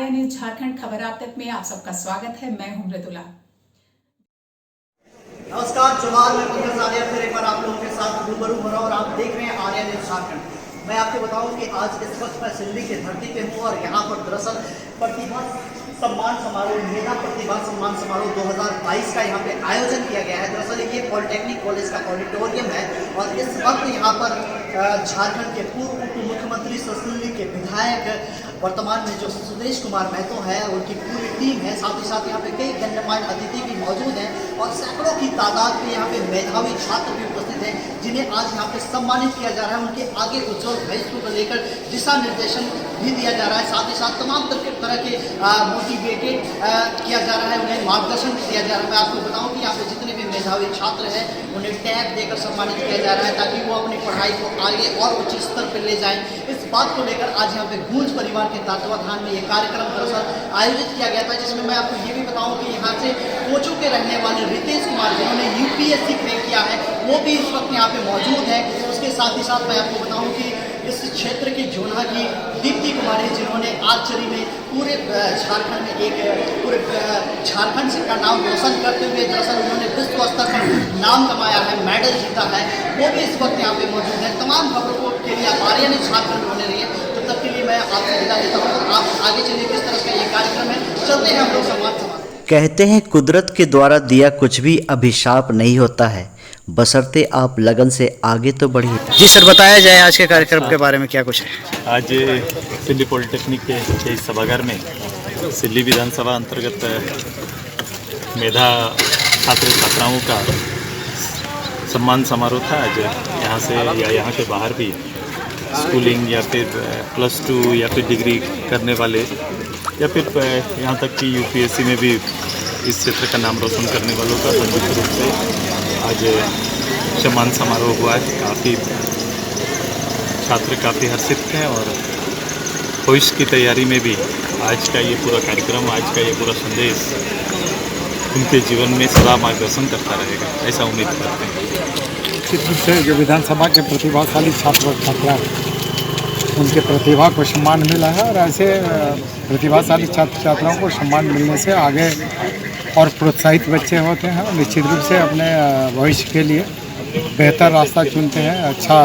Arya news Jharkhand खबर आप तक में आप सबका स्वागत है। मैं हूं मृदुला। नमस्कार, जोहार। मैं पंकज आर्या फिर एक बार आप लोगों के साथ रूबरू हो रहा हूं और आप देख रहे हैं आर्या न्यूज झारखंड। मैं आपको बताऊं कि आज इस वक्त मैं सिल्ली की धरती पे हूं और यहाँ पर दरअसल प्रतिभा सम्मान समारोह, मेधा प्रतिभा सम्मान समारोह 2022 का यहाँ पे आयोजन किया गया है। दरअसल ये पॉलिटेक्निक कॉलेज का ऑडिटोरियम है और इस वक्त यहाँ पर झारखंड के पूर्व उप मुख्यमंत्री सिल्ली के विधायक वर्तमान में जो सुदेश कुमार महतो है, उनकी पूरी टीम है, साथ ही साथ यहाँ पे कई गण्यमान्य अतिथि भी मौजूद हैं और सैकड़ों की तादाद में यहाँ पे मेधावी छात्र भी उपस्थित हैं, जिन्हें आज यहाँ पे सम्मानित किया जा रहा है। उनके आगे उज्जवल भविष्य को लेकर दिशा निर्देशन भी दिया जा रहा है, साथ ही साथ तमाम तरह के मोटिवेटेड किया जा रहा है, उन्हें मार्गदर्शन भी दिया जा रहा है। मैं आपको बताऊँ कि यहाँ पे जितने भी मेधावी छात्र हैं उन्हें टैग देकर सम्मानित किया जा रहा है ताकि वो अपनी पढ़ाई को आगे और उच्च स्तर पर ले जाएं। इस बात को लेकर आज यहाँ पे गूंज परिवार के तत्वाधान में ये कार्यक्रम दरअसल आयोजित किया गया था, जिसमें मैं आपको ये भी बताऊं कि यहाँ से कोचू के रहने वाले रितेश कुमार, जिन्होंने यूपीएससी क्रैक किया है, वो भी इस वक्त यहाँ पे मौजूद है। उसके साथ ही साथ मैं आपको बताऊं कि इस क्षेत्र के जोना की दीप्ति कुमारी, जिन्होंने आर्चरी में पूरे झारखंड में पूरे झारखंड से का नाम रोशन करते हुए दरअसल उन्होंने विश्व स्तर पर नाम कमाया है, मेडल जीता है, वो भी इस वक्त यहाँ पे मौजूद है। तमाम खबरों के लिए आप आर्या न्यूज झारखंड होने रही है, तब तक के लिए मैं आपसे विदा लेता हूँ और आप आगे चलिए किस तरह का ये कार्यक्रम है। चलते हैं हम लोग संवाद। कहते हैं कुदरत के द्वारा दिया कुछ भी अभिशाप नहीं होता है, बशर्ते आप लगन से आगे तो बढ़िए। जी सर, बताया जाए आज के कार्यक्रम के बारे में क्या कुछ है। आज सिल्ली पॉलिटेक्निक के इस सभागार में सिल्ली विधानसभा अंतर्गत मेधा छात्र छात्राओं का सम्मान समारोह था। आज यहाँ से या यहाँ के बाहर भी स्कूलिंग या फिर +2 या फिर डिग्री करने वाले या फिर यहाँ तक कि यूपीएससी में भी इस क्षेत्र का नाम रोशन करने वालों का संयुक्त रूप से आज सम्मान समारोह हुआ है। काफ़ी छात्र काफ़ी हर्षित हैं और भविष्य की तैयारी में भी आज का ये पूरा कार्यक्रम, आज का ये पूरा संदेश उनके जीवन में सदा मार्गदर्शन करता रहेगा, ऐसा उम्मीद करते हैं। निश्चित रूप से जो विधानसभा के प्रतिभाशाली छात्र और छात्रा उनके प्रतिभा को सम्मान मिला है और ऐसे प्रतिभाशाली छात्र छात्राओं को सम्मान मिलने से आगे और प्रोत्साहित बच्चे होते हैं और निश्चित रूप से अपने भविष्य के लिए बेहतर रास्ता चुनते हैं। अच्छा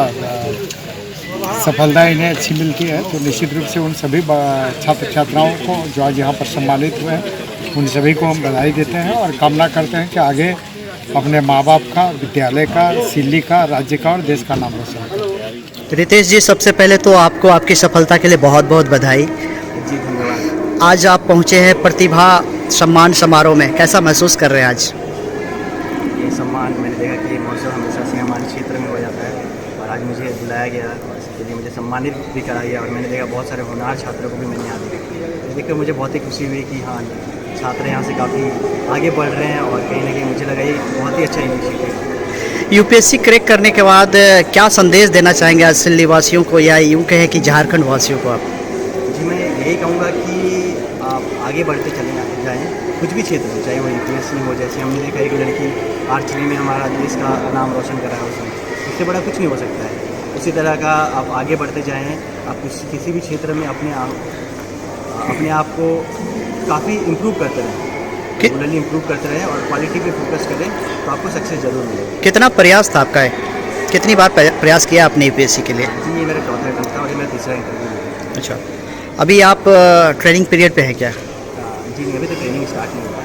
सफलता इन्हें अच्छी मिलती है, तो निश्चित रूप से उन सभी छात्र छात्राओं को जो आज यहाँ पर सम्मानित हुए हैं, उन सभी को हम बधाई देते हैं और कामना करते हैं कि आगे अपने माँ बाप का, विद्यालय का, सिल्ली का, राज्य का और देश का नाम रोशन करें। रितेश जी, सबसे पहले तो आपको आपकी सफलता के लिए बहुत बहुत बधाई। जी धन्यवाद। आज आप पहुँचे हैं प्रतिभा सम्मान समारोह में, कैसा महसूस कर रहे हैं आज? ये सम्मान मैंने देखा कि ये मौसम हमेशा से हमारे क्षेत्र में हो जाता है और आज मुझे बुलाया गया और इसके लिए मुझे सम्मानित भी कराया गया और मैंने देखा बहुत सारे होनहार छात्रों को भी मैंने यहाँ देखा। देखकर मुझे बहुत ही खुशी हुई कि हाँ, छात्र यहाँ से काफ़ी आगे बढ़ रहे हैं और कहीं ना कहीं मुझे लगा ये बहुत ही अच्छा इनिशिएटिव है। यूपीएससी क्रैक करने के बाद क्या संदेश देना चाहेंगे आज सिल्ली वासियों को, या यूँ कहें कि झारखंड वासियों को आप? जी, मैं यही कहूँगा कि आप आगे बढ़ते चले जाएँ, कुछ भी क्षेत्र हो, चाहे वो यूपीएससी हो। जैसे हमने देखा एक लड़की आर्चरी में हमारा देश का नाम रोशन करा है, उसमें इससे बड़ा कुछ नहीं हो सकता है। उसी तरह का आप आगे बढ़ते जाएँ, आप किसी भी क्षेत्र में अपने आप को काफ़ी इम्प्रूव करते रहें, रेगुलरली इम्प्रूव करते रहें और क्वालिटी पे फोकस करें तो आपको सक्सेस जरूर मिलेगा। कितना प्रयास था आपका है? कितनी बार प्रयास किया आपने यूपीएससी के लिए? जी, ये मेरा चौथा अटेम्प्ट था और ये मेरा तीसरा इंटरव्यू है। अच्छा, अभी आप ट्रेनिंग पीरियड पे हैं क्या? जी नहीं, अभी तो ट्रेनिंग स्टार्ट नहीं हुआ।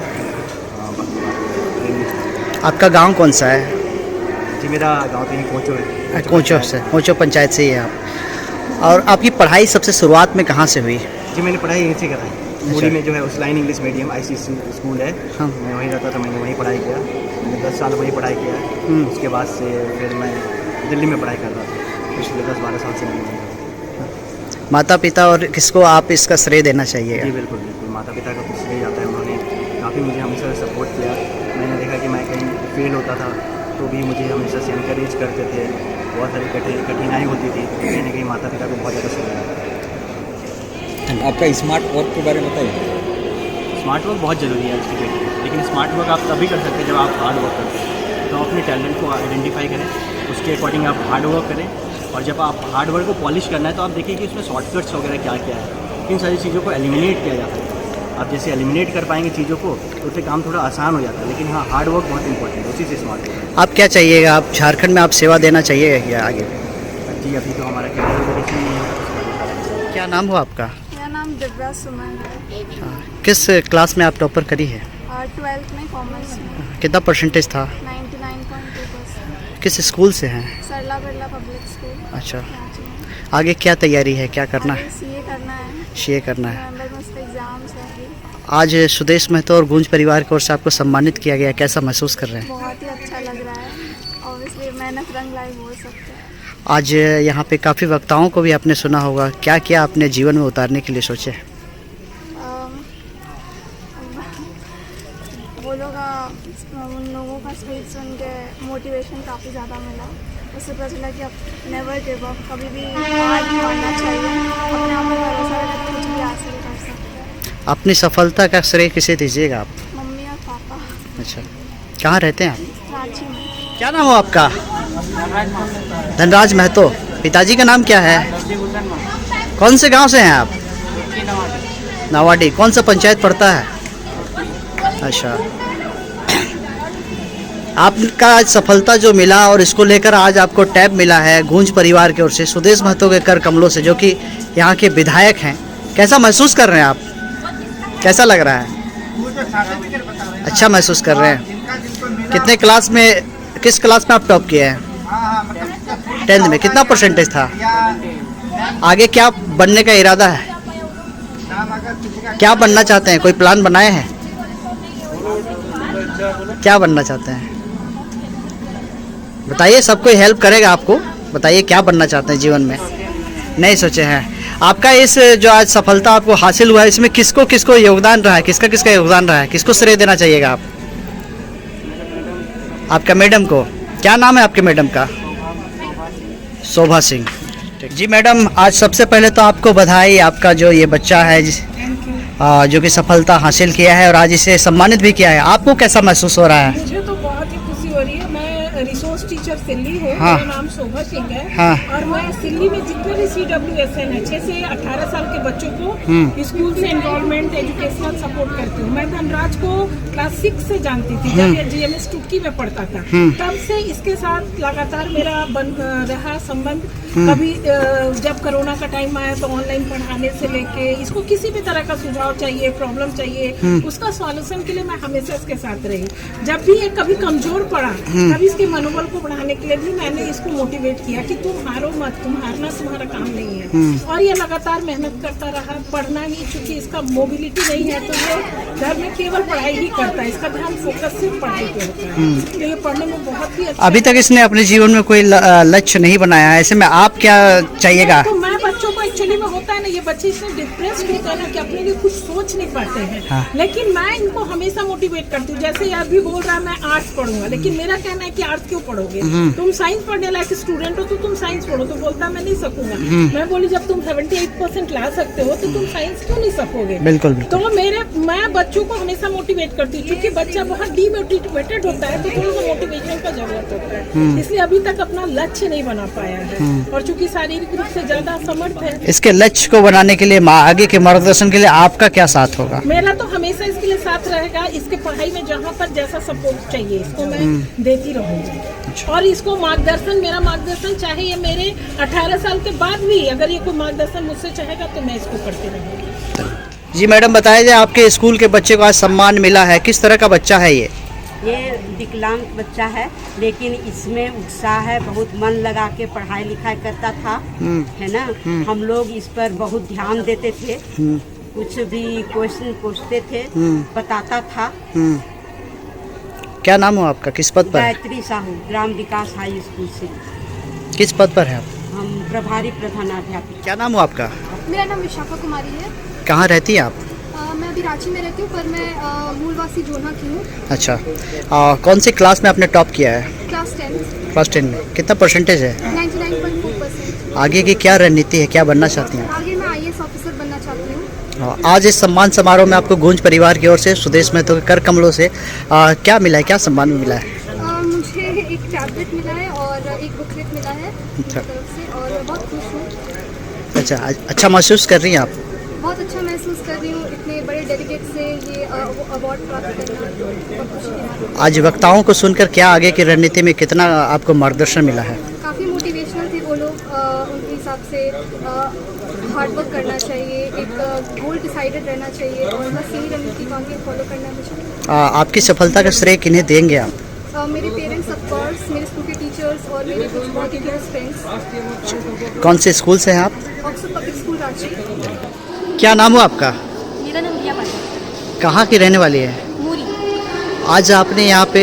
आपका गांव कौन सा है? जी, मेरा गांव तो यहीं कोचो है। कोचो पंचायत से ही है आप। और आपकी पढ़ाई सबसे शुरुआत में कहाँ से हुई? जी, मैंने पढ़ाई यहीं से करा है। मुड़ी में जो है उस्लाइन इंग्लिश मीडियम ICSE स्कूल है। हाँ। मैं वहीं रहता था, मैंने वहीं पढ़ाई किया। मैंने 10 साल वहीं पढ़ाई किया। उसके बाद से फिर मैं दिल्ली में पढ़ाई कर रहा था। पिछले 10-12 साल से मैं माता पिता और किसको आप इसका श्रेय देना चाहिए? जी बिल्कुल बिल्कुल, माता पिता का तो श्रेय जाता है। उन्होंने काफ़ी मुझे हमेशा सपोर्ट किया। मैंने देखा कि मैं कहीं फेल होता था तो भी मुझे हमेशा से इनकरेज करते थे। बहुत सारी कठिनाई होती थी, कहीं ना कहीं माता पिता को बहुत ज़्यादा शुक्रिया। आपका स्मार्ट वर्क के बारे में बताइए। स्मार्ट वर्क बहुत ज़रूरी है आज की डेट में, लेकिन स्मार्ट वर्क आप तभी कर सकते हैं जब आप हार्ड वर्क करते हैं। तो अपने टैलेंट को आइडेंटिफाई करें, उसके अकॉर्डिंग आप हार्ड वर्क करें और जब आप हार्ड वर्क को पॉलिश करना है तो आप देखिए कि उसमें शॉर्टकट्स वगैरह क्या क्या है। इन सारी चीज़ों को एलिमिनेट किया जा सकता है। आप जैसे एलिमिनेट कर पाएंगे चीज़ों को तो उससे काम थोड़ा आसान हो जाता है, लेकिन हाँ हार्ड वर्क बहुत इंपॉर्टेंट है, उसी से स्मार्ट होता है। आप क्या चाहिएगा, आप झारखंड में आप सेवा देना चाहिएगा क्या आगे? जी अभी तो हमारा कैटेगरी नहीं है। क्या नाम हो आपका? मेरा नाम दिव्या सुमन है। किस क्लास में आप टॉपर करी है? 12th में कॉमर्स में कितना परसेंटेज था? 99.2%। किस स्कूल से हैं? सरला बिरला पब्लिक स्कूल। अच्छा, कराची में। आगे क्या तैयारी है, क्या करना है? सीए करना है। सीए करना है। नवंबर में उसका एग्जाम्स है अभी। आज सुदेश महतो और गूंज परिवार की ओर से आपको सम्मानित किया गया, कैसा महसूस कर रहे हैं? बहुत ही अच्छा लग रहा है, ऑब्वियसली मेहनत रंग लाई बोल सकते हैं। आज यहाँ पे काफ़ी वक्ताओं को भी आपने सुना होगा, क्या क्या आपने जीवन में उतारने के लिए सोचे? वो लोग उन लोगों का स्पीच सुन के मोटिवेशन काफ़ी ज़्यादा मिला। उससे पता चला कि अब नेवर गिव अप, कभी भी हार नहीं मानना चाहिए, अपने आप में भरोसा रखकर कुछ भी हासिल कर सकते हैं। अपनी सफलता का श्रेय किसे दीजिएगा आप? मम्मी और पापा। अच्छा, कहाँ रहते हैं आप? कराची में। क्या नाम हो आपका? धनराज महतो। पिताजी का नाम क्या है? कौन से गांव से हैं आप? नवाडी। कौन सा पंचायत पड़ता है? अच्छा, आपका आज सफलता जो मिला और इसको लेकर आज आपको टैब मिला है गूंज परिवार की ओर से, सुदेश महतो के कर कमलों से, जो कि यहाँ के विधायक हैं, कैसा महसूस कर रहे हैं आप? कैसा लग रहा है? अच्छा महसूस कर रहे हैं। कितने क्लास में, किस क्लास में आप टॉप किए हैं? 10th में। कितना परसेंटेज था? आगे क्या बनने का इरादा है? क्या बनना चाहते हैं? कोई प्लान बनाए हैं? क्या बनना चाहते हैं बताइए, सब कोई हेल्प करेगा आपको। बताइए क्या बनना चाहते हैं जीवन में? नहीं सोचे हैं। आपका इस जो आज सफलता आपको हासिल हुआ है, इसमें किसको किसको योगदान रहा है, किसका किसका योगदान रहा है, किसको श्रेय देना चाहिएगा आप? आपका मैडम को। क्या नाम है आपके मैडम का? शोभा सिंह। जी मैडम, आज सबसे पहले तो आपको बधाई, आपका जो ये बच्चा है जो कि सफलता हासिल किया है और आज इसे सम्मानित भी किया है, आपको कैसा महसूस हो रहा है? मुझे तो बहुत ही खुशी हो रही है। मैं रिसोर्स टीचर सिल्ली हूँ। हाँ। मेरा नाम शोभा सिंह है। हाँ। और मैं सिल्ली में जितने भी CWSN है 6 से 18 साल के बच्चों को स्कूल से एनरोलमेंट एजुकेशनल सपोर्ट करती हूँ। मैं धनराज को क्लास 6 से जानती थी, जब ये GMS टुटकी में पढ़ता था, तब से इसके साथ लगातार मेरा बन रहा संबंध। कभी जब कोरोना का टाइम आया तो ऑनलाइन पढ़ाने से लेके इसको किसी भी तरह का सुझाव चाहिए, प्रॉब्लम चाहिए, उसका सॉल्यूशन के लिए मैं हमेशा इसके साथ रही। जब भी ये कभी कमजोर पड़ा, तभी इसके मनोबल को बढ़ाने के लिए भी मैंने इसको मोटिवेट किया कि तुम हारो मत, तुम हारना तुम्हारा काम नहीं है। और ये लगातार मेहनत करता रहा, पढ़ना ही, चूंकि इसका मोबिलिटी नहीं है तो ये घर में केवल पढ़ाई ही करता है, इसका ध्यान फोकस सिर्फ पढ़ाई पे होता है। तो ये पढ़ने में बहुत ही अच्छा। अभी तक इसने अपने जीवन में कोई लक्ष्य नहीं बनाया है, ऐसे में आप क्या चाहिएगा? तो मैं बच्चों को एक्चुअली में होता है ना, ये बच्चे इसमें डिप्रेस्ड होते हैं ना कि अपने लिए कुछ सोच नहीं पाते हैं। हाँ। लेकिन मैं इनको हमेशा मोटिवेट करती हूँ। जैसे यार भी बोल रहा है मैं आर्ट्स पढ़ूंगा, लेकिन मेरा कहना है कि आर्ट्स क्यों पढ़ोगे, तुम साइंस पढ़ने लायक स्टूडेंट हो तो तुम साइंस पढ़ो। तो बोलता मैं नहीं सकूंगा। मैं बोली जब तुम 78% ला सकते हो तो तुम साइंस क्यों नहीं सकोगे? बिल्कुल। तो मैं बच्चों को हमेशा मोटिवेट करती हूँ, क्योंकि बच्चा बहुत डीमोटिवेटेड होता है तो थोड़ा सा मोटिवेशन का जरूरत होता है। इसलिए अभी तक अपना लक्ष्य नहीं बना पाया है, और चूंकि शारीरिक रूप से ज्यादा समर्थ है। इसके लक्ष्य को बनाने के लिए, आगे के मार्गदर्शन के लिए आपका क्या साथ होगा? मेरा तो हमेशा इसके लिए साथ रहेगा। इसके पढ़ाई में जहाँ पर जैसा सपोर्ट चाहिए इसको मैं देती रहूंगी। और इसको मार्गदर्शन, मेरा मार्गदर्शन चाहे ये मेरे 18 साल के बाद भी अगर ये कोई मार्गदर्शन मुझसे चाहेगा तो मैं इसको करती रहूंगी। जी मैडम, बताया जाए आपके स्कूल के बच्चे को आज सम्मान मिला है, किस तरह का बच्चा है ये? ये विकलांग बच्चा है, लेकिन इसमें उत्साह है, बहुत मन लगा के पढ़ाई लिखाई करता था, है ना। हम लोग इस पर बहुत ध्यान देते थे, कुछ भी क्वेश्चन पूछते थे, बताता था। क्या नाम हो आपका, किस पद पर? गायत्री साहू, ग्राम विकास हाई स्कूल से। किस पद पर है आप? हम प्रभारी प्रधानाध्यापिका। क्या नाम हो आपका? मेरा नाम विशाखा कुमारी है। कहाँ रहती हैं आप? मैं अभी रांची में रहती हूँ, पर मैं मूलवासी जोना की हूँ। अच्छा, कौन सी क्लास में आपने टॉप किया है? क्लास 10। क्लास 10 में कितना परसेंटेज है? 99.4%। आगे की क्या रणनीति है, क्या बनना चाहती हैं? आगे मैं IAS ऑफिसर बनना चाहती हूँ। आज इस सम्मान समारोह में आपको गूंज परिवार की ओर से, सुदेश महतो के कर कमलों से क्या मिला है, क्या सम्मान मिला है? मुझे एक टैबलेट मिला है और एक बुकलेट मिला है अच्छा। तरफ से, और बहुत खुश हूँ। अच्छा, अच्छा महसूस कर रही हैं आप? बहुत अच्छा महसूस कर रही हूँ इतने बड़े डेलीगेट से ये अवार्ड प्राप्त करना बहुत खुशी की बात है। आज वक्ताओं को सुनकर क्या आगे की रणनीति में कितना आपको मार्गदर्शन मिला है? काफ़ी मोटिवेशनल थे वो लोग, उनके हिसाब से हार्ड वर्क करना चाहिए, एक गोल डिसाइडेड रहना चाहिए और बस यही रणनीति को आगे फॉलो करना मुझे। आपकी सफलता का श्रेय किन्हें देंगे आप? मेरे पेरेंट्स ऑफ कोर्स, मेरे स्कूल के टीचर्स और मेरे कुछ बहुत ही क्लोज फ्रेंड्स। कौन से स्कूल से हैं आप? Oxford public school Ranchi. क्या नाम हो आपका? मेरा नाम रिया पाटिल। कहाँ की रहने वाली है? मूरी। आज आपने यहाँ पे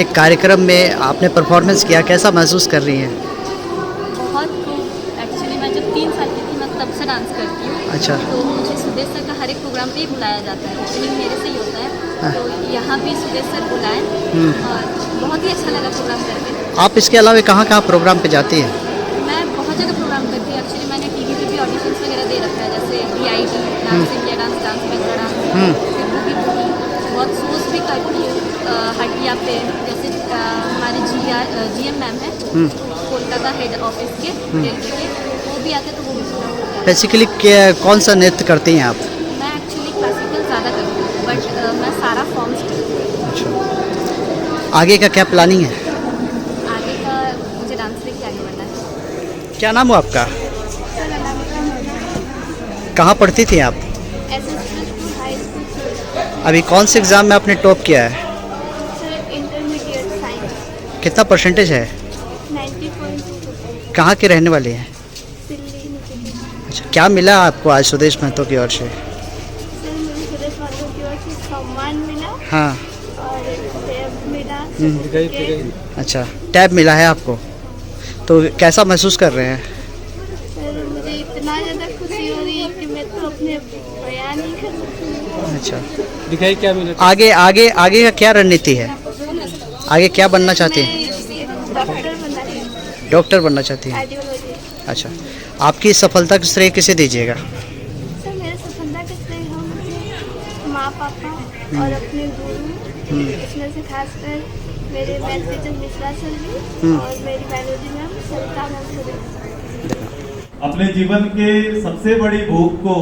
एक कार्यक्रम में आपने परफॉर्मेंस किया, कैसा महसूस कर रही हैं? बहुत खूब। एक्चुअली मैं जब 3 साल की थी मैं तब से डांस करती हूँ। अच्छा। तो मुझे सुदेश सर का हर एक प्रोग्राम पे ही बुलाया जाता है, ओपनिंग मेरे से ही होता है। तो यहाँ भी सुदेश सर बुलाए और बहुत ही अच्छा लगा प्रोग्राम करके। आप इसके अलावा कहाँ कहाँ प्रोग्राम पे जाती हैं? मैं बहुत जगह प्रोग्राम करती हूँ। एक्चुअली मैंने टीवी पे भी ऑडिशंस वगैरह दे रखा है, जैसे VIT, dance India dance, dance Bangalore dance, फिर बूगी बूगी। बहुत शोज भी करती हूँ हटिया पे, जैसे हमारे GM मैम है कोलकाता हेड ऑफिस के रेलवे के, वो भी आते तो वो भी। बेसिकली कौन सा नृत्य करती हैं आप? मैं एक्चुअली क्लासिकल ज़्यादा करती हूँ बट मैं सारा फॉर्म्स करती हूँ। अच्छा। आगे का क्या प्लानिंग है? आगे का मुझे डांस लेके आगे बढ़ना है। क्या नाम हो आपका? कहाँ पढ़ती थी आप? High school. अभी कौन से एग्ज़ाम में आपने टॉप किया है? Intermediate science. कितना परसेंटेज है? 90.2%। कहाँ के रहने वाले हैं? दिल्ली। अच्छा, क्या मिला आपको आज सुदेश महतो की ओर से? सर मुझे सुदेश महतो की ओर से सम्मान मिला हाँ। और टैब मिला। अच्छा, टैब मिला है आपको, तो कैसा महसूस कर रहे हैं? सर मुझे इतना ज़्यादा खुशी हो रही है कि मैं तो अपने बयान नहीं कर सकती हूँ। अच्छा, दिखाई क्या मिला? आगे का क्या रणनीति है? आगे क्या बनना चाहती हैं? डॉक्टर बनना है। डॉक्टर बनना चाहती हैं? कार्डियोलॉजी। अच्छा, आपकी इस सफलता का श्रेय किसे दीजिएगा? सर मेरे सफलता का श्रेय हम माँ पापा और अपने गुरु, इसमें से खासकर मेरे मैथ टीचर मिश्रा सर जी और मेरी बायोलॉजी मैम सरिता मैम को देना। अपने जीवन के सबसे बड़ी भूख को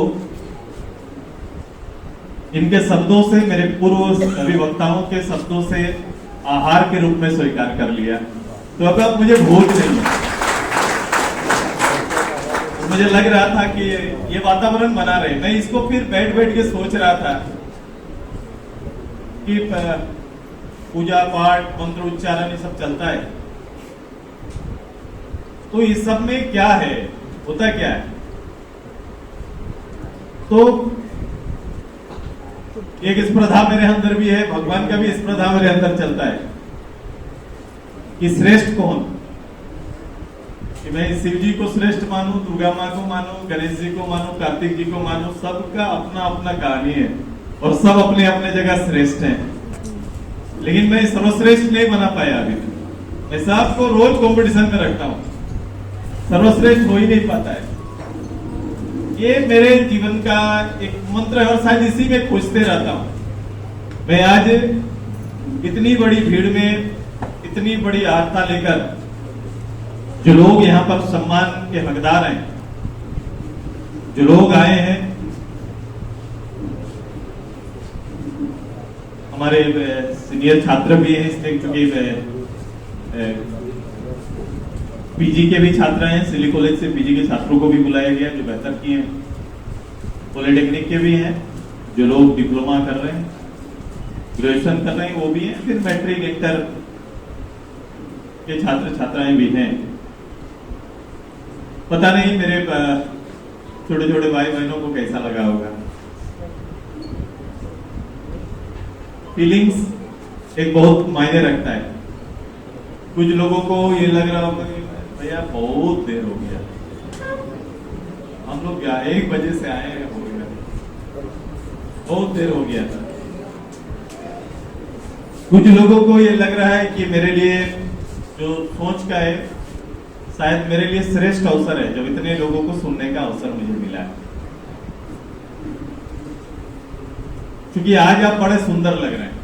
इनके शब्दों से, मेरे पूर्व अभिवक्ताओं के शब्दों से आहार के रूप में स्वीकार कर लिया। तो अब मुझे भूख नहीं है। मुझे लग रहा था कि ये वातावरण बना रहे। मैं इसको फिर बैठ के सोच रहा था कि पूजा पाठ मंत्र उच्चारण ये सब चलता है, तो इस सब में क्या है, होता क्या है? तो एक स्पर्धा मेरे अंदर भी है, भगवान का भी स्पर्धा मेरे अंदर चलता है कि श्रेष्ठ कौन, कि मैं शिव जी को श्रेष्ठ मानूं, दुर्गा माँ को मानूं, गणेश जी को मानूं, कार्तिक जी को मानूं। सबका अपना अपना कहानी है और सब अपने अपने जगह श्रेष्ठ हैं, लेकिन मैं सर्वश्रेष्ठ नहीं बना पाया अभी। मैं सबको रोज कंपटीशन में रखता हूँ, सर्वश्रेष्ठ हो ही नहीं पाता है। ये मेरे जीवन का एक मंत्र है और शायद इसी में खोजते रहता हूँ। मैं आज इतनी बड़ी भीड़ में, इतनी बड़ी आस्था लेकर जो लोग यहाँ पर सम्मान के हकदार हैं, जो लोग आए हैं, हमारे सीनियर छात्र भी हैं इसमें, क्योंकि पीजी के भी छात्र हैं, सिली कॉलेज से पीजी के छात्रों को भी बुलाया गया जो बेहतर किए हैं, पॉलिटेक्निक के भी हैं, जो लोग डिप्लोमा कर रहे हैं, ग्रेजुएशन कर रहे हैं वो भी हैं, फिर मैट्रिक इंटर के छात्र छात्राएं भी हैं। पता नहीं मेरे छोटे छोटे भाई बहनों को कैसा लगा होगा। फीलिंग्स एक बहुत मायने रखता है। कुछ लोगों को ये लग रहा होगा कि भैया बहुत देर हो गया, हम लोग 1 बजे से आए हैं, हो गया बहुत देर हो गया था। कुछ लोगों को ये लग रहा है कि मेरे लिए जो सोच का है, शायद मेरे लिए श्रेष्ठ अवसर है जब इतने लोगों को सुनने का अवसर मुझे मिला है, क्योंकि आज आप बड़े सुंदर लग रहे हैं,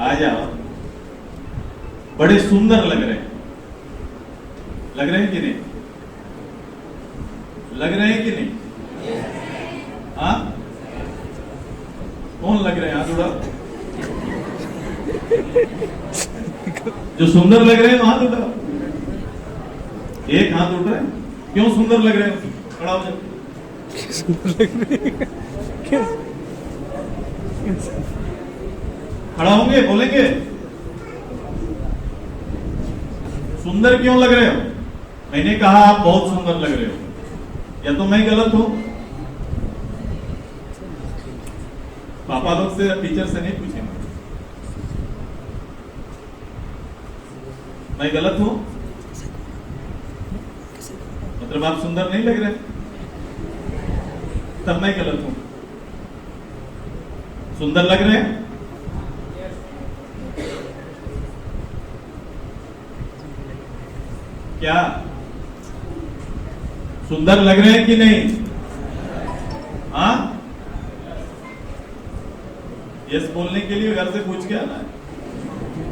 आज आप बड़े सुंदर लग रहे हैं कि नहीं? लग रहे हैं कि नहीं? कौन लग रहे हैं? हाथ उठाओ। जो सुंदर लग रहे हैं हाथ उठाओ। एक हाथ उठ रहा है, क्यों सुंदर लग रहे हैं? खड़ा हो जाओ। खड़ा होंगे, बोलेंगे सुंदर क्यों लग रहे हो? मैंने कहा आप बहुत सुंदर लग रहे हो, या तो मैं गलत हूं? पापा लोग से, टीचर से नहीं पूछेंगे, मैं गलत हूं? मतलब आप सुंदर नहीं लग रहे, तब मैं गलत हूं। सुंदर लग रहे हैं? क्या सुंदर लग रहे हैं कि नहीं? हाँ, यस बोलने के लिए घर से पूछ के आना है,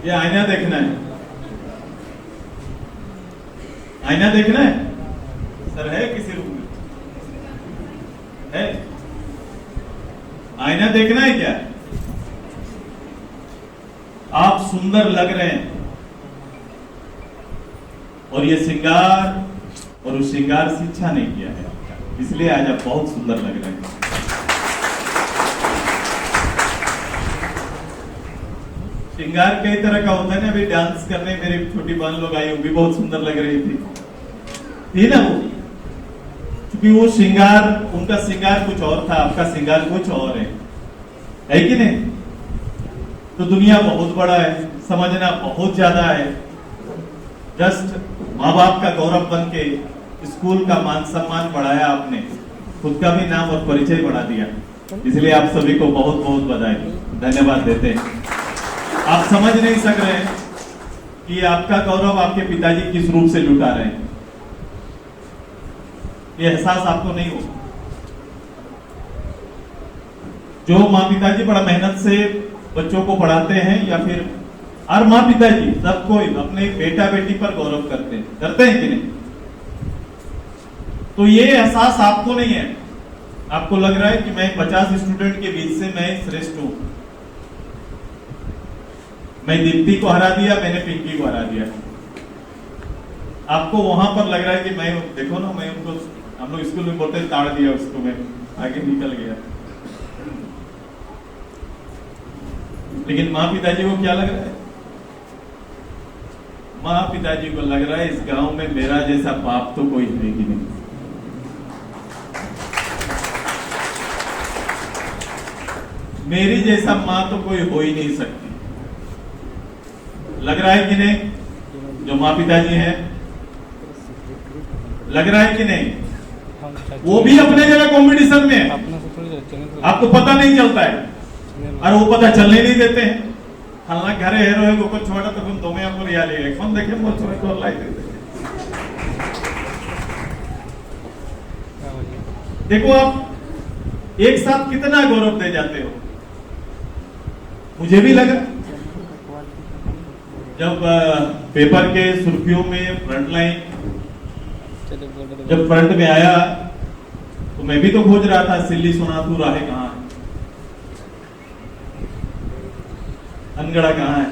ये आईना देखना है। आईना देखना है? सर है किसी रूम में? है? आईना देखना है क्या? आप सुंदर लग रहे हैं, और ये श्रृंगार और उस श्रृंगार शिक्षा नहीं किया है आपका, इसलिए आज आप बहुत सुंदर लग रहे हैं। श्रृंगार कई तरह का होता है ना। अभी डांस करने मेरी छोटी बहन लोग आई, वो भी बहुत सुंदर लग रही थी ना वो, क्योंकि वो श्रृंगार, उनका श्रृंगार कुछ और था, आपका श्रृंगार कुछ और है कि नहीं? तो दुनिया बहुत बड़ा है, समझना बहुत ज्यादा है। जस्ट माँ बाप का गौरव बन के स्कूल का मान सम्मान बढ़ाया आपने, खुद का भी नाम और परिचय बढ़ा दिया, इसलिए आप सभी को बहुत बहुत बधाई, धन्यवाद देते हैं। आप समझ नहीं सक रहे हैं कि आपका गौरव आपके पिताजी किस रूप से लुटा रहे हैं, ये एहसास आपको नहीं हो। जो माँ पिताजी बड़ा मेहनत से बच्चों को पढ़ाते हैं, या फिर हर माँ पिताजी सब कोई अपने बेटा बेटी पर गौरव करते हैं कि नहीं? तो ये एहसास आपको नहीं है। आपको लग रहा है कि मैं 50 स्टूडेंट के बीच से मैं श्रेष्ठ हूं, मैं दीप्ति को हरा दिया, मैंने पिंकी को हरा दिया। आपको वहां पर लग रहा है कि मैं, देखो ना, मैं उनको, हम लोग स्कूल में बोलते ताड़ दिया उसको, मैं आगे निकल गया। लेकिन माँ पिताजी को क्या लग रहा है? माँ पिताजी को लग रहा है इस गांव में मेरा जैसा बाप तो कोई है ही नहीं। मेरी जैसा माँ तो कोई हो ही नहीं सकती। लग रहा है कि नहीं? जो माँ पिताजी हैं, लग रहा है कि नहीं? वो भी अपने जगह कंपटीशन में है, आपको पता नहीं चलता है, और वो पता चलने नहीं देते हैं। हालांकि घरे हेरो है को छोड़ा तो तुम तुम्हें हमको लिया ले कौन देखे बोल छोड़ को लाई देते। देखो आप एक साथ कितना गौरव दे जाते हो। मुझे भी लगा जब पेपर के सुर्खियों में फ्रंट लाइन जब फ्रंट में आया तो मैं भी तो खोज रहा था सिल्ली सोनातू राहे कहाँ है, अनगढ़ा कहाँ है।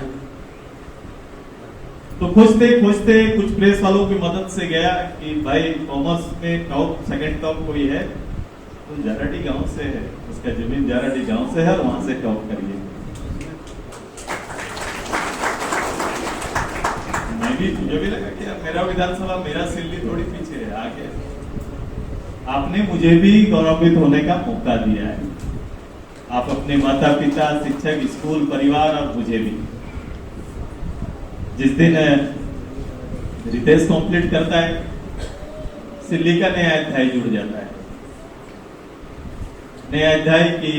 तो खोजते खोजते कुछ प्रेस वालों की मदद से गया कि भाई कॉमर्स में टॉप, सेकंड टॉप कोई है तो जाराटी गांव से है, उसका जमीन जाराटी गांव से है, वहां से टॉप करिए। मुझे भी लगा कि मेरा विधानसभा, मेरा सिल्ली थोड़ी पीछे है, आगे। आपने मुझे भी गौरवित होने का मौका दिया है। आप अपने माता पिता, शिक्षक, स्कूल, परिवार और मुझे भी। जिस दिन रितेश कंप्लीट करता है, सिल्ली का नया अध्याय जुड़ जाता है। नया अध्याय की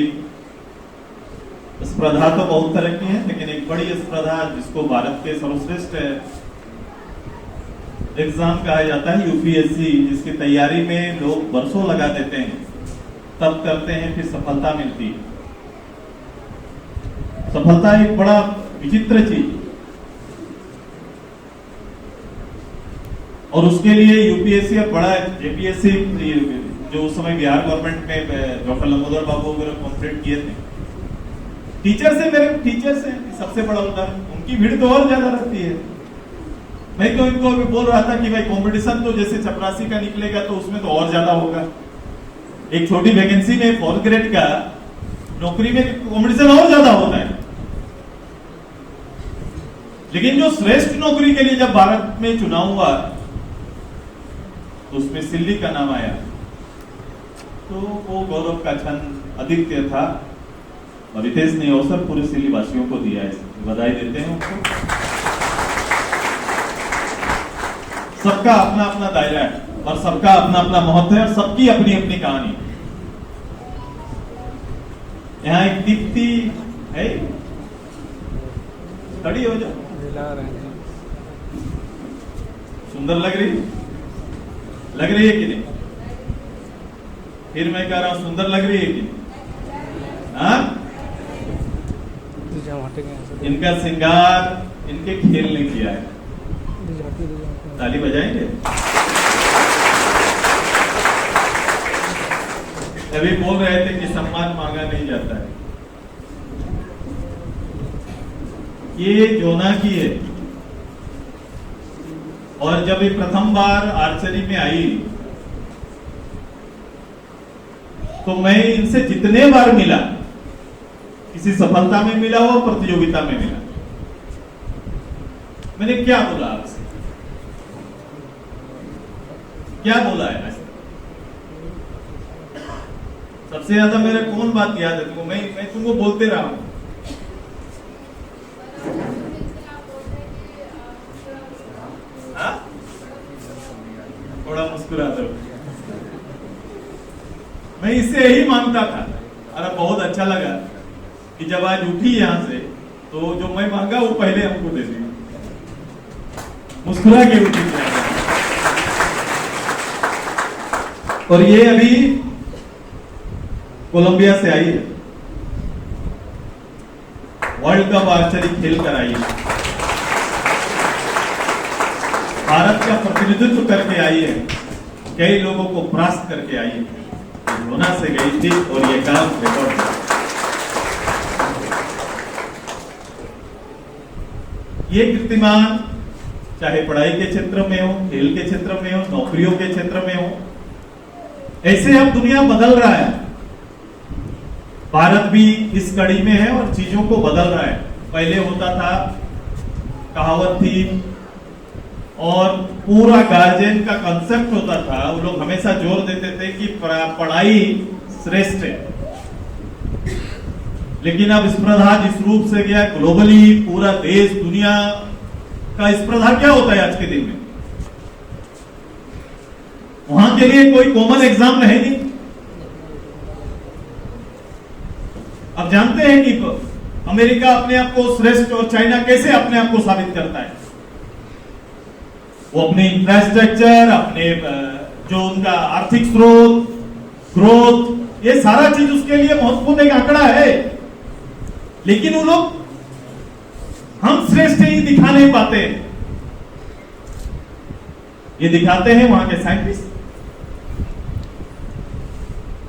स्पर्धा तो बहुत तरह की है, लेकिन एक बड़ी स्पर्धा जिसको भारत के सर्वश्रेष्ठ एग्जाम कहा जाता है, यूपीएससी, जिसकी तैयारी में लोग वर्षों लगा देते हैं, तब करते हैं, फिर सफलता मिलती है। सफलता एक बड़ा विचित्र चीज, और उसके लिए यूपीएससी और बड़ा जेपीएससी, जो उस समय बिहार गवर्नमेंट में डॉक्टर लंबोदर बाबू वगैरह कंप्लीट किए थे, टीचर से, मेरे टीचर्स हैं सबसे बड़ा उदाहरण, उनकी भीड़ तो और ज्यादा रहती है। मैं तो इनको अभी बोल रहा था कि भाई कंपटीशन तो जैसे चपरासी का निकलेगा तो उसमें तो और ज्यादा होगा। एक छोटी वैकेंसी में 4th ग्रेड का नौकरी में कंपटीशन और ज्यादा होता है। लेकिन जो श्रेष्ठ नौकरी के लिए जब भारत में चुनाव हुआ तो उसमें सिल्ली का नाम आया, तो वो गौरव का क्षण अद्वितीय था और रितेश ने अवसर पूरे सिल्ली वासियों को दिया है, बधाई देते हैं उनको। सबका अपना अपना दायरा है और सबका अपना अपना महत्व है और सबकी अपनी अपनी कहानी। यहाँ एक दीप्ति है, खड़ी हो जाओ, सुंदर लग रही है कि नहीं? फिर मैं कह रहा हूं सुंदर लग रही है कि नहीं? हाँ? इनका श्रृंगार इनके खेल ने किया है। ताली बजाएंगे? अभी बोल रहे थे कि सम्मान मांगा नहीं जाता है। ये जोना की है और जब ये प्रथम बार आर्चरी में आई तो मैं इनसे जितने बार मिला, किसी सफलता में मिला हो, प्रतियोगिता में मिला, मैंने क्या बोला आपसे, क्या बोला है आज? सबसे ज्यादा मेरे कौन बात याद है तुमको? मैं तुमको बोलते रहा हूं। थोड़ा मुस्कुरा दो। मैं इससे यही मांगता था। अरे बहुत अच्छा लगा कि जब आज उठी यहां से तो जो मैं मांगा वो पहले हमको दे दी, मुस्कुरा के उठी। और ये अभी कोलंबिया से आई है, वर्ल्ड कप आर्चरी खेल कर आई है, भारत का प्रतिनिधित्व करके आई है, कई लोगों को परास्त करके आई है, होना से गई थी और ये काम रिकॉर्ड है। ये कीर्तिमान चाहे पढ़ाई के क्षेत्र में हो, खेल के क्षेत्र में हो, नौकरियों के क्षेत्र में हो, ऐसे अब दुनिया बदल रहा है। भारत भी इस कड़ी में है और चीजों को बदल रहा है। पहले होता था, कहावत थी और पूरा गार्जियन का कंसेप्ट होता था, वो लोग हमेशा जोर देते थे कि पढ़ाई श्रेष्ठ है। लेकिन अब स्पर्धा जिस रूप से गया ग्लोबली, पूरा देश दुनिया का स्पर्धा क्या होता है आज के दिन में, वहां के लिए कोई कॉमन एग्जाम है नहीं। अब जानते हैं कि अमेरिका अपने आप को श्रेष्ठ और चाइना कैसे अपने आप को साबित करता है। वो अपने इंफ्रास्ट्रक्चर, अपने जो उनका आर्थिक स्रोत, ग्रोथ, ये सारा चीज उसके लिए महत्वपूर्ण एक आंकड़ा है। लेकिन वो लोग हम श्रेष्ठ ही दिखा नहीं पाते। ये दिखाते हैं वहां के साइंटिस्ट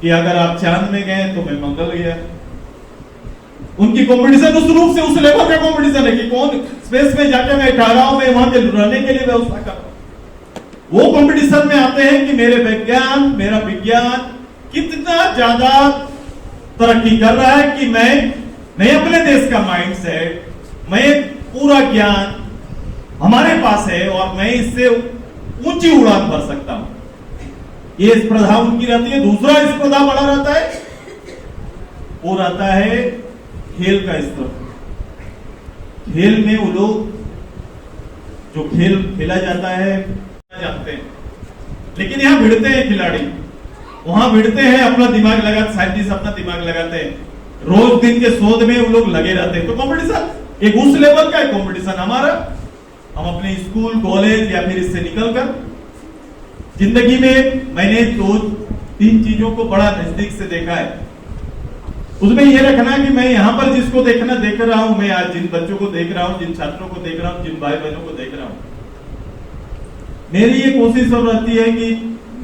कि अगर आप चांद में गए तो मैं मंगल गया। उनकी कंपटीशन उस रूप से, उस लेवल का कंपटीशन है कि कौन स्पेस में जाके मैं ठहरा हूं, मैं वहां के रहने के लिए व्यवस्था कर रहा हूं। वो कंपटीशन में आते हैं कि मेरा विज्ञान कितना ज्यादा तरक्की कर रहा है कि मैं अपने देश का माइंड सेट, मैं पूरा ज्ञान हमारे पास है और मैं इससे ऊंची उड़ान भर सकता हूं। ये स्पर्धा उनकी रहती है। दूसरा स्पर्धा बड़ा रहता है, वो रहता है खेल का स्तर। खेल में वो लोग जो खेल खेला जाता है जानते हैं, लेकिन यहाँ भिड़ते हैं खिलाड़ी, वहां भिड़ते हैं, अपना दिमाग लगाते, साइंटिस्ट अपना दिमाग लगाते हैं, रोज दिन के शोध में वो लोग लगे रहते हैं। तो कंपटीशन एक उस लेवल का कंपटीशन हमारा, हम अपने स्कूल कॉलेज या फिर इससे निकलकर जिंदगी में मैंने 2-3 चीजों को बड़ा नजदीक से देखा है। उसमें यह रखना कि मैं यहाँ पर जिसको देख रहा हूं, मैं आज जिन बच्चों को देख रहा हूं, जिन छात्रों को देख रहा हूं, जिन भाई बहनों को देख रहा हूं, मेरी ये कोशिश अब रहती है कि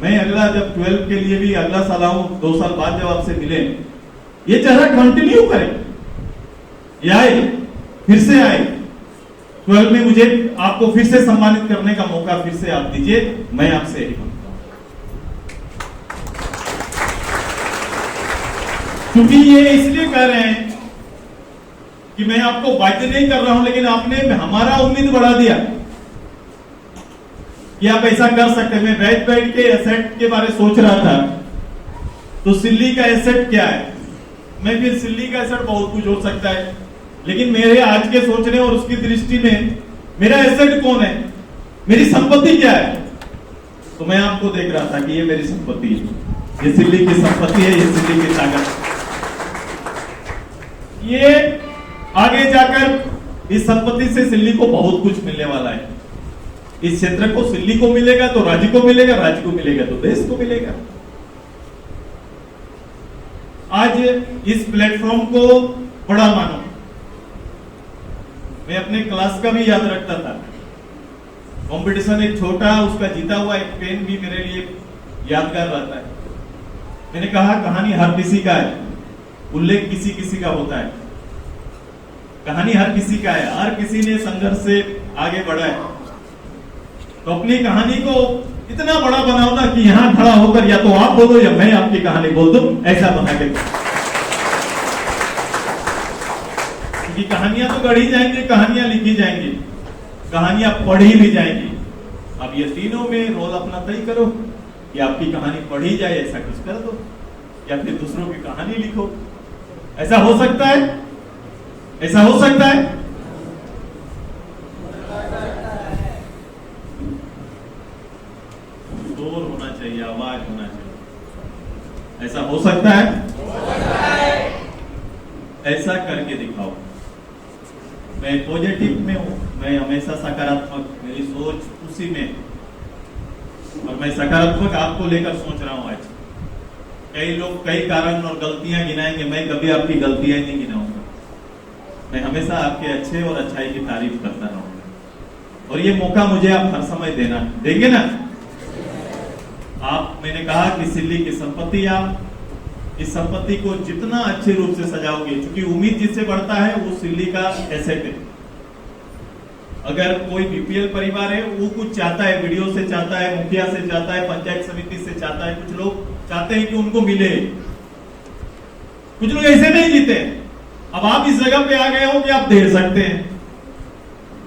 मैं अगला जब 12 के लिए भी अगला साल आऊं, 2 साल बाद जब आपसे मिले, ये चेहरा कंटिन्यू करें। ये आए, फिर से आए 12 में, मुझे आपको फिर से सम्मानित करने का मौका फिर से आप दीजिए, मैं आपसे यही मांगता हूं। क्योंकि ये इसलिए कह रहे हैं कि मैं आपको बाध्य नहीं कर रहा हूं, लेकिन आपने हमारा उम्मीद बढ़ा दिया कि आप ऐसा कर सकते हैं। मैं बैठ बैठ के एसेट के बारे सोच रहा था, तो सिल्ली का एसेट क्या है, मैं फिर सिल्ली का एसेट बहुत कुछ हो सकता है, लेकिन मेरे आज के सोचने और उसकी दृष्टि में मेरा एसेट कौन है, मेरी संपत्ति क्या है। तो मैं आपको देख रहा था कि ये मेरी संपत्ति है, ये सिल्ली की संपत्ति है, ये सिल्ली की ताकत। ये आगे जाकर इस संपत्ति से सिल्ली को बहुत कुछ मिलने वाला है। इस क्षेत्र को सिल्ली को मिलेगा तो राज्य को मिलेगा, राज्य को मिलेगा तो देश को मिलेगा। आज इस प्लेटफॉर्म को बड़ा मानो। मैं अपने क्लास का भी याद रखता था, कंपटीशन एक छोटा, उसका जीता हुआ एक पेन भी मेरे लिए यादगार रहता है। मैंने कहा कहानी हर किसी का है, उल्लेख किसी किसी का होता है। कहानी हर किसी का है, हर किसी ने संघर्ष से आगे बढ़ा है। तो अपनी कहानी को इतना बड़ा बनाओ ना कि यहां खड़ा होकर या तो आप बोलो या मैं आपकी कहानी बोल दूं, ऐसा बना के। क्योंकि कहानियां तो गढ़ी जाएंगी, कहानियां लिखी जाएंगी, कहानियां पढ़ी भी जाएंगी। अब ये तीनों में रोल अपना तय करो कि आपकी कहानी पढ़ी जाए, ऐसा कुछ कर दो, या फिर दूसरों की कहानी लिखो। ऐसा हो सकता है, ऐसा हो सकता है। शोर होना चाहिए, आवाज होना चाहिए। ऐसा हो सकता है, ऐसा करके दिखाओ। मैं पॉजिटिव में हूं, मैं हमेशा सकारात्मक, मेरी सोच उसी में, और मैं सकारात्मक आपको लेकर सोच रहा हूं। आज कई लोग कई कारण और गलतियां गिनाएंगे, मैं कभी आपकी गलतियां नहीं गिनाऊंगा। मैं हमेशा आपके अच्छे और अच्छाई की तारीफ करता रहूंगा, और ये मौका मुझे आप हर समय देंगे ना। आप, मैंने कहा कि सिल्ली की संपत्ति, आप इस संपत्ति को जितना अच्छे रूप से सजाओगे, क्योंकि उम्मीद जिससे बढ़ता है वो सिल्ली का एसेट है। अगर कोई बीपीएल परिवार है, वो कुछ चाहता है, वीडियो से चाहता है, मुखिया से चाहता है, पंचायत समिति से चाहता है, कुछ लोग चाहते हैं कि उनको मिले, कुछ लोग ऐसे नहीं जीते। अब आप इस जगह पे आ गए हो कि आप दे सकते हैं,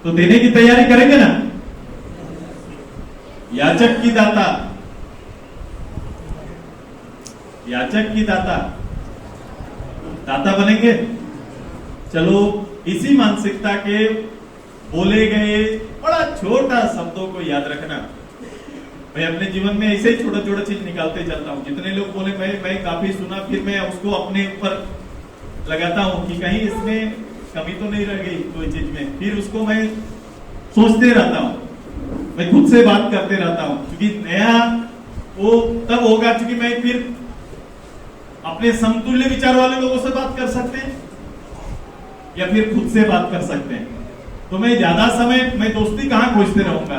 तो देने की तैयारी करेंगे ना। याचक की दाता, याचक की दाता, दाता बनेंगे। चलो इसी मानसिकता के बोले गए बड़ा छोटा शब्दों को याद रखना। मैं अपने जीवन में ऐसे ही छोटा छोटा चीज निकालते चलता हूँ। जितने लोग बोले मैं काफी सुना, फिर मैं उसको अपने ऊपर लगाता हूँ कि कहीं इसमें कमी तो नहीं रह गई कोई चीज में, फिर उसको मैं सोचते रहता हूँ, मैं खुद से बात करते रहता हूँ। क्योंकि नया वो तब होगा क्योंकि मैं फिर अपने समतुल्य विचार वाले लोगों से बात कर सकते हैं या फिर खुद से बात कर सकते हैं। तो मैं ज्यादा समय, मैं दोस्ती कहाँ खोजते रहूंगा,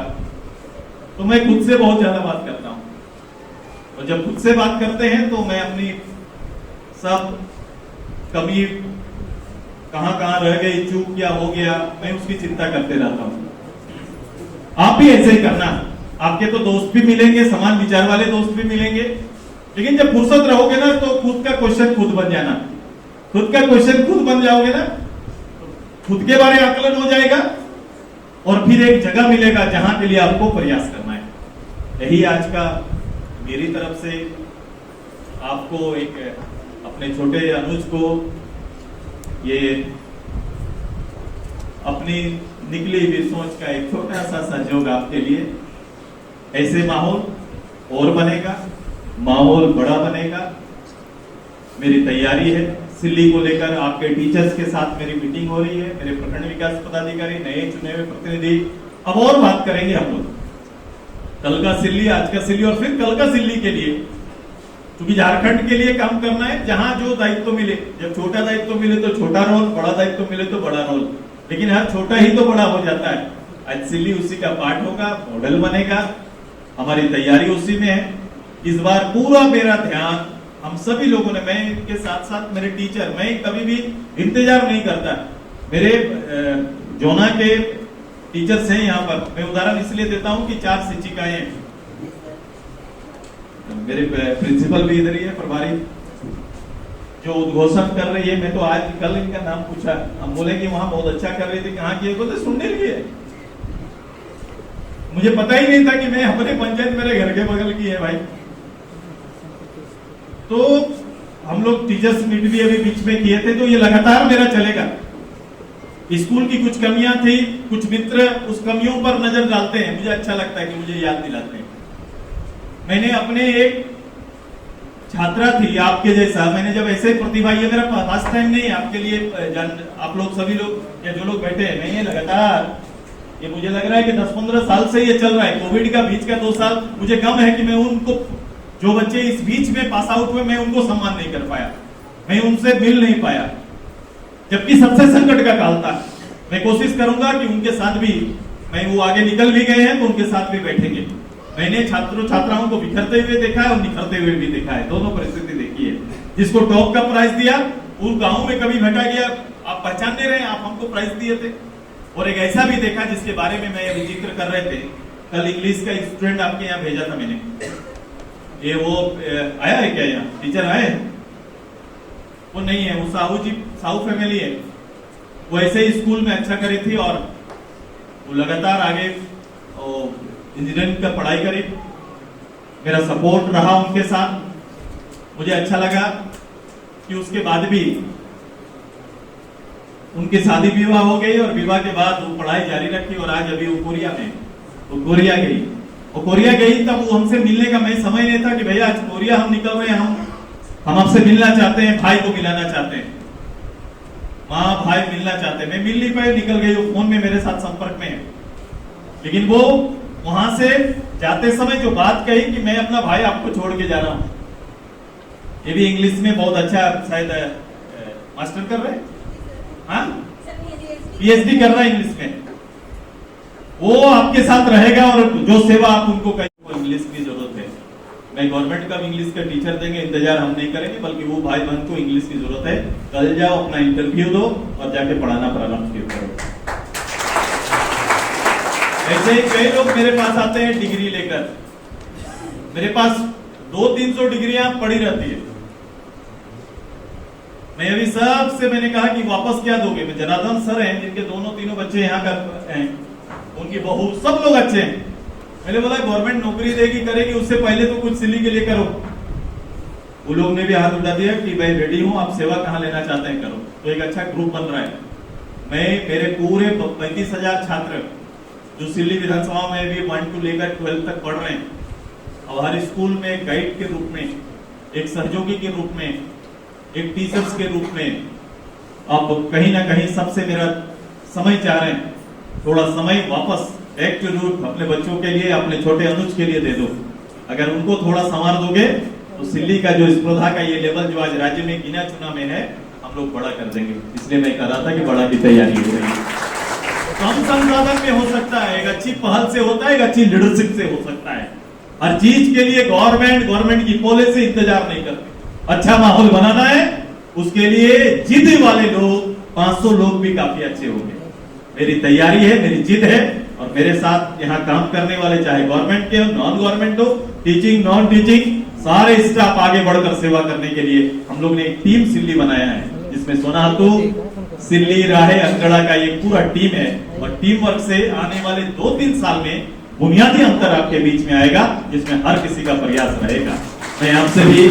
तो मैं खुद से बहुत ज्यादा बात करता हूँ। और जब खुद से बात करते हैं तो मैं अपनी सब कमी कहाँ कहाँ रह गई, चूक क्या हो गया, मैं उसकी चिंता करते रहता हूँ। आप भी ऐसे ही करना। आपके तो दोस्त भी मिलेंगे, समान विचार वाले दोस्त भी मिलेंगे, लेकिन जब फुर्सत रहोगे ना तो खुद का क्वेश्चन खुद बन जाना। खुद का क्वेश्चन खुद बन जाओगे ना, खुद के बारे में आकलन हो जाएगा और फिर एक जगह मिलेगा जहां के लिए आपको प्रयास करना है। यही आज का मेरी तरफ से आपको एक अपने छोटे अनुज को ये अपनी निकली हुई सोच का एक छोटा सा सहयोग आपके लिए। ऐसे माहौल और बनेगा, माहौल बड़ा बनेगा। मेरी तैयारी है सिल्ली को लेकर। आपके टीचर्स के साथ मेरी मीटिंग हो रही है, मेरे प्रखंड विकास पदाधिकारी, नए चुने हुए प्रतिनिधि, अब और बात करेंगे हम लोग कल का सिल्ली, आज का सिल्ली और फिर कल का सिल्ली के लिए। क्योंकि झारखंड के लिए काम करना है, जहां जो दायित्व मिले, जब छोटा दायित्व मिले तो छोटा रोल, बड़ा दायित्व मिले तो बड़ा रोल, लेकिन हर छोटा ही तो बड़ा हो जाता है। आज सिल्ली उसी का पार्ट होगा, मॉडल बनेगा, हमारी तैयारी उसी में है। इस बार पूरा मेरा ध्यान हम सभी लोगों ने, मैं के साथ साथ मेरे टीचर, मैं कभी भी इंतजार नहीं करता, मेरे जोना के टीचर्स हैं यहाँ पर, मैं उदाहरण इसलिए देता हूँ कि 4 शिक्षिकाएं हैं, मेरे प्रिंसिपल भी इधर ही है, प्रभारी जो उद्घोषण कर रही है। मैं तो आज कल इनका नाम पूछा, हम बोले कि वहां बहुत अच्छा कर रही थी, कहाँ की? बोलते सुनने लिए। मुझे पता ही नहीं था कि मैं अपने पंचायत मेरे घर के बगल की है भाई। तो हम लोग टीचर्स मीट भी अभी बीच में किए थे, तो ये लगातार मेरा चलेगा। स्कूल की कुछ कमियां थी, कुछ मित्र उस कमियों पर नजर डालते हैं, मुझे अच्छा लगता है कि मुझे याद दिलाते हैं। मैंने अपने एक छात्रा थी आपके जैसा, मैंने जब ऐसे प्रतिभा, ये मेरा फर्स्ट टाइम नहीं, आपके लिए आप लोग सभी लोग या जो लोग बैठे हैं, मैं ये लगातार, ये मुझे लग रहा है कि 10-15 साल से ये चल रहा है। कोविड का बीच का 2 साल मुझे कम है कि मैं उनको, जो बच्चे इस बीच में पास आउट हुए, मैं उनको सम्मान नहीं कर पाया, मैं उनसे मिल नहीं पाया, जबकि सबसे संकट का काल था। मैं कोशिश करूंगा कि उनके साथ भी, मैं वो आगे निकल भी गए हैं तो उनके साथ भी बैठेंगे। मैंने छात्राओं को बिखरते हुए देखा है और निखरते हुए भी देखा है, दोनों परिस्थिति देखी है। जिसको टॉप का प्राइज दिया वो गांव में कभी भटका गया, आप पहचान नहीं रहे, आप हमको प्राइज दिए थे। और एक ऐसा भी देखा जिसके बारे में मैं अभी जिक्र कर रहे थे, कल इंग्लिश का स्टूडेंट आपके यहाँ भेजा था मैंने, ये वो आया है क्या यहाँ? टीचर आए? वो नहीं है, वो साहू फैमिली है। वो ऐसे ही स्कूल में अच्छा करी थी और वो लगातार आगे इंजीनियरिंग का पढ़ाई करी। मेरा सपोर्ट रहा उनके साथ। मुझे अच्छा लगा कि उसके बाद भी उनकी शादी विवाह हो गई और विवाह के बाद वो पढ़ाई जारी रखी और आज अभी वो कोरिया में, वो कोरिया गई। वो कोरिया गई तब वो हमसे मिलने का मैं समय नहीं था कि भैया आज कोरिया हम निकल रहे हैं, हम आपसे मिलना चाहते हैं, भाई को मिलाना चाहते हैं, माँ भाई मिलना चाहते हैं। मैं मिल नहीं पाई, निकल गई। वो फोन में मेरे साथ संपर्क में है, लेकिन वो वहां से जाते समय जो बात कही कि मैं अपना भाई आपको छोड़ के जा रहा हूं, ये भी इंग्लिश में बहुत अच्छा, शायद मास्टर कर रहे हैं, हाँ PhD कर रहा है इंग्लिश में। वो आपके साथ रहेगा और जो सेवा आप उनको कहेंगे, वो इंग्लिश की जरूरत है। मैं गवर्नमेंट का इंग्लिश का टीचर देंगे, इंतजार हम नहीं करेंगे, बल्कि वो भाई बहन को इंग्लिश की जरूरत है। कल जाओ, अपना इंटरव्यू दो और जाके पढ़ाना प्रारंभ करो। ऐसे ही कई लोग मेरे पास आते हैं डिग्री लेकर, मेरे पास 200-300 डिग्रियां पड़ी रहती है। मैं अभी सबसे मैंने कहा कि वापस क्या दोगे? मैं जनार्दन सर हैं जिनके दोनों-तीनों बच्चे यहाँ का हैं, उनकी बहू, सब लोग अच्छे हैं। मैंने बोला गवर्नमेंट नौकरी देगी करेगी, उससे पहले तो कुछ सिल्ली के लिए करो। वो लोग ने भी हाथ उठा दिया कि मैं रेडी हूं, आप सेवा कहाँ लेना चाहते हैं करो। तो एक अच्छा ग्रुप बन रहा है। मेरे पूरे 35,000 छात्र जो सिल्ली विधानसभा में भी 1 से लेकर 12 तक पढ़ रहे हैं, और हर स्कूल में गाइड के रूप में, एक सहयोगी के रूप में, एक टीचर्स के रूप में, अब कहीं ना कहीं सबसे मेरा समय चाह रहे हैं, थोड़ा समय वापस बैक टू रूट अपने बच्चों के लिए, अपने छोटे अनुज के लिए दे दो। अगर उनको थोड़ा संवार दोगे तो सिल्ली का जो स्पर्धा का ये लेवल जो आज राज्य में गिना चुना में है, हम लोग बड़ा कर देंगे। इसलिए मैं कह रहा था कि बड़ा की तैयारी हो रही है। कम संसाधन में हो सकता है, एक अच्छी पहल से होता है, एक अच्छी लीडरशिप से हो सकता है। हर चीज के लिए गवर्नमेंट की पॉलिसी इंतजार नहीं करती। अच्छा माहौल बनाना है, उसके लिए जिद वाले लोग 500 लोग भी काफी अच्छे होंगे। मेरी तैयारी है, मेरी जिद है, और मेरे साथ यहाँ काम करने वाले चाहे गवर्नमेंट के हो, नॉन गवर्नमेंट हो, टीचिंग नॉन टीचिंग, सारे स्टाफ आगे बढ़कर सेवा करने के लिए हम लोग ने एक टीम सिल्ली बनाया है, जिसमें सोनाहातू, सिल्ली, राहे, अंगड़ा का ये पूरा टीम है। और टीम वर्क से आने वाले 2-3 साल में बुनियादी अंतर आपके बीच में आएगा, जिसमें हर किसी का प्रयास रहेगा। मैं आपसे भी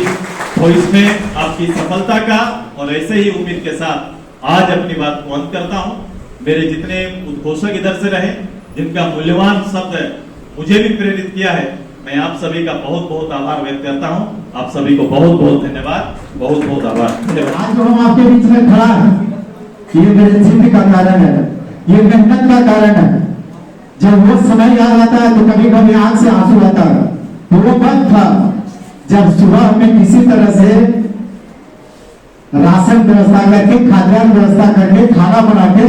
तो इसमें आपकी सफलता का और ऐसे ही उम्मीद के साथ आज अपनी बात को अंत करता हूँ। मेरे जितने उद्घोषक इधर से रहे, जिनका मूल्यवान शब्द मुझे भी प्रेरित किया है, मैं आप सभी का बहुत बहुत आभार व्यक्त करता हूं। आप सभी को बहुत बहुत धन्यवाद, बहुत बहुत आभार। आज जो हम आपके बीच में खड़ा है, ये मेरे जिद का कारण है, ये मेहनत का कारण है। जब वो समय याद आता है तो कभी कभी आंख से आंसू आता है। तो वो वक्त था जब सुबह हमें किसी तरह से राशन व्यवस्था करके, खाद्यान्न व्यवस्था करके, खाना बना के,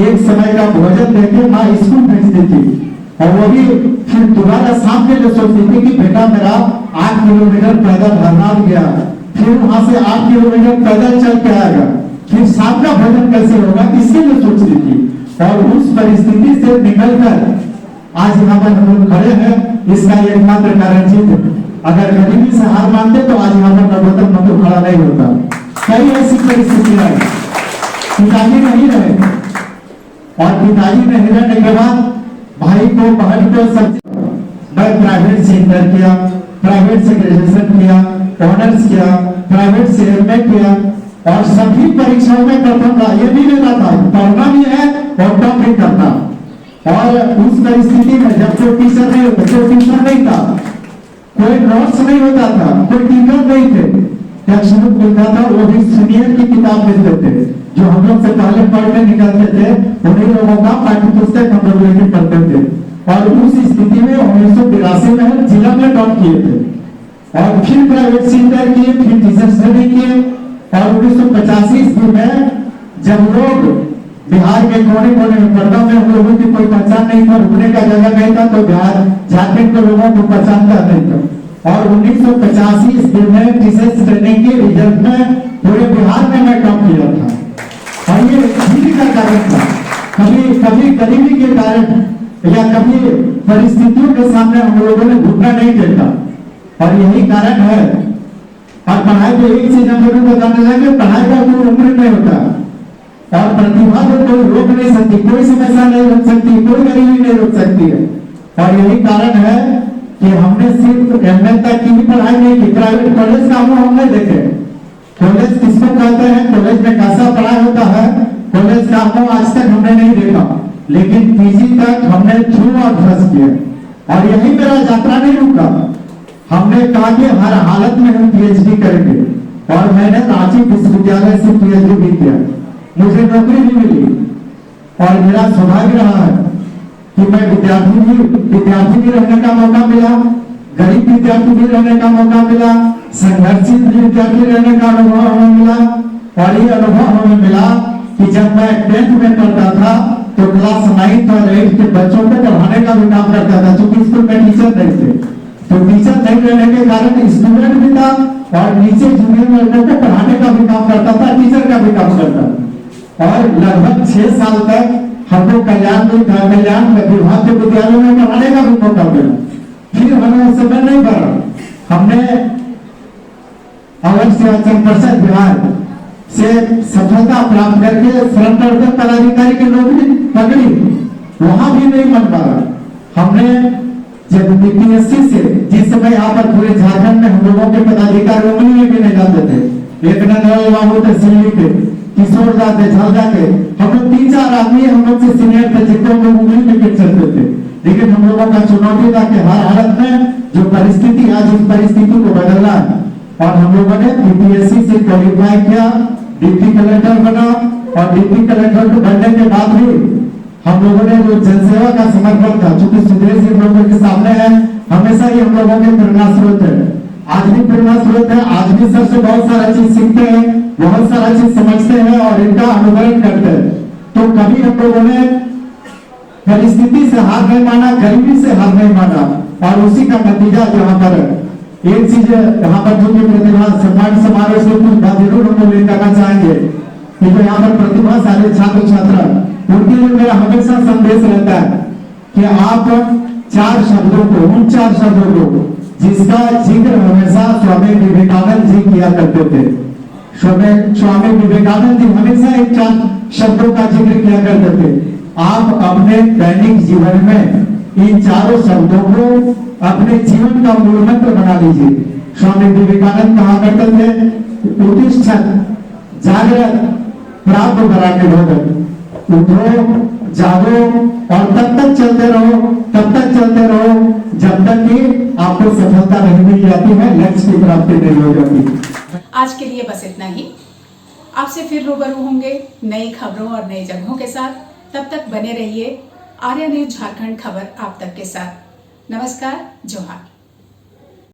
एक समय का भोजन देके माँ स्कूल भेजती थी। और वो भी फिर दोबारा शाम के लिए सोचती थी कि बेटा मेरा 8 किलोमीटर पैदल हरनाल गया, फिर वहां से 8 किलोमीटर पैदल चल के आएगा, फिर शाम का भोजन कैसे होगा, इसके लिए सोच रही थी। और उस परिस्थिति से निकलकर आज यहाँ पर हम लोग खड़े हैं, इसका एकमात्र कारण जीत। अगर गरीबी से हार मानते तो आज यहाँ पर नरोत्तम महतो खड़ा नहीं होता। कई ऐसी परिस्थितियां हैं, पिताजी नहीं रहे और पिताजी नहीं रहने के बाद भाई को बहन को सब, मैं प्राइवेट से इंटर किया, प्राइवेट से ग्रेजुएशन किया, ऑनर्स किया, प्राइवेट से एमए किया और सभी परीक्षाओं में प्रथम रहा। ये भी मेरा था, पढ़ना भी है और टॉप भी करता। और उस परिस्थिति में जब कोई टीचर नहीं होता, कोई टीचर नहीं था, कोई नोट्स नहीं होता था, कोई टीचर नहीं थे, टेक्स्ट बुक मिलता था, वो भी सीनियर की किताब मिलते थे। जो हम लोग से पहले पढ़ने निकलते थे उन्हीं लोगों का पाठ्य पुस्तक हम लोग लेके पढ़ते थे। और उस स्थिति में 1982 में जिला में टॉप किए थे और फिर प्राइवेट से इंटर किए, फिर टीचर्स ट्रेनिंग किए। और 1985 ईस्वी में जब लोग बिहार के कोने कोने में पढ़ता में हम लोगों की कोई पहचान नहीं था, रुकने का जगह नहीं था, तो बिहार झारखंड के लोगों को पहचानता नहीं था। और 1985 ईस्वी में टीचर्स ट्रेनिंग के रिजल्ट में पूरे बिहार में मैं टॉप किया था। और ये जीत का कारण था, कभी गरीबी के कारण या कभी परिस्थितियों के सामने हम लोगों ने घुटना नहीं टेका। और यही कारण है। और पढ़ाई को एक चीज हम लोग बताने लगे, पढ़ाई का कोई उम्र नहीं होता और प्रतिभा को कोई रोक नहीं सकती, कोई समस्या नहीं रोक सकती, कोई गरीबी नहीं रोक सकती है। और यही कारण है कि हमने सिर्फ एमए तक की ही पढ़ाई नहीं की, प्राइवेट कॉलेज का हम नहीं देखे। कॉलेज किसको कहते हैं, कॉलेज में कैसा पढ़ाई होता है, कॉलेज का हम आज तक हमने नहीं देखा, लेकिन पीजी तक हमने छू और फर्स्ट किया। और यही मेरा यात्रा नहीं रुका, हमने कहा कि हर हालत में हम पीएचडी करेंगे। और मैंने रांची विश्वविद्यालय से पीएचडी भी किया, मुझे नौकरी भी मिली। और मेरा सौभाग्य रहा है कि मैं विद्यार्थी भी रहने का मौका मिला, गरीब विद्यार्थी भी रहने का मौका मिला, संघर्षित विद्यार्थी रहने का अनुभव हमें मिला। और ये अनुभव हमें मिला कि जब मैं 10th में पढ़ता था तो क्लास 9th और 8th के बच्चों को पढ़ाने का भी काम करता था, क्योंकि स्कूल में टीचर नहीं थे। तो टीचर नहीं रहने के कारण स्टूडेंट भी था और नीचे जूनियर लड़कों को पढ़ाने का भी काम करता था, टीचर का भी काम करता था। और लगभग 6 साल तक हमको कल्याण विभाग के विद्यालयों में पढ़ाने का भी मौका मिला। फिर हमें उस समय नहीं पढ़ा, हमने अवर सेवाचल परिषद बिहार से सफलता प्राप्त करके फ्रंट ऑर्डर पदाधिकारी की नौकरी पकड़ी, वहां भी नहीं बन पाया। हमने जब बीपीएससी से, जिस समय यहाँ पर पूरे झारखंड में हम लोगों के पदाधिकारी उंगली में भी नहीं जाते थे, एक नंदलाल बाबू थे सिल्ली के, किशोर दा थे झालदा के, हम लोग 3-4 आदमी हम लोग से सीनियर थे जिनको हम लोग उंगली में गिर सकते थे। लेकिन हम लोगों का चुनौती था कि हर हालत में जो परिस्थिति, आज उस परिस्थिति को बदलना है। और हम लोगों ने बीपीएससी से क्वालिफाई किया, डिप्टी कलेक्टर बना। और डिप्टी कलेक्टर बनने के बाद भी हम लोगों ने जो जनसेवा का समर्पण था, चूंकि सुदेश जी लोगों के सामने है, हमेशा ही हम लोगों के प्रेरणा स्रोत है, आज भी प्रेरणा स्रोत है। आज भी सर से बहुत सारा चीज सीखते हैं, बहुत सारा चीज समझते हैं और इनका अनुकरण करते हैं। तो कभी हम लोगों ने परिस्थिति से हार नहीं माना, गरीबी से हार नहीं माना। और उसी का नतीजा यहाँ पर एक चीज यहाँ पर जो प्रतिभा सम्मान समारोह से कुछ बात जरूर हम लोग करना चाहेंगे कि जो यहाँ पर प्रतिभाशाली छात्र छात्रा, उनके लिए मेरा हमेशा संदेश रहता है कि आप 4 शब्दों को, उन 4 शब्दों को जिसका जिक्र हमेशा स्वामी विवेकानंद जी किया करते थे। स्वामी विवेकानंद जी हमेशा इन 4 शब्दों का जिक्र किया करते थे। आप अपने दैनिक जीवन में इन 4 शब्दों को अपने जीवन का मूलमंत्र बना लीजिए। स्वामी विवेकानंद कहा करते थे, उत्तिष्ठत् जागृत प्राप्त कराके भोगत, उठो जागो और तब तक चलते रहो जब तक कि आपको सफलता नहीं मिल जाती है, लक्ष्य की प्राप्ति नहीं हो जाती। आज के लिए बस इतना ही। आपसे फिर रूबरू होंगे नई खबरों और नई जगहों के साथ। तब तक बने रहिए आर्या न्यूज झारखंड खबर आप तक के साथ। नमस्कार, जोहार।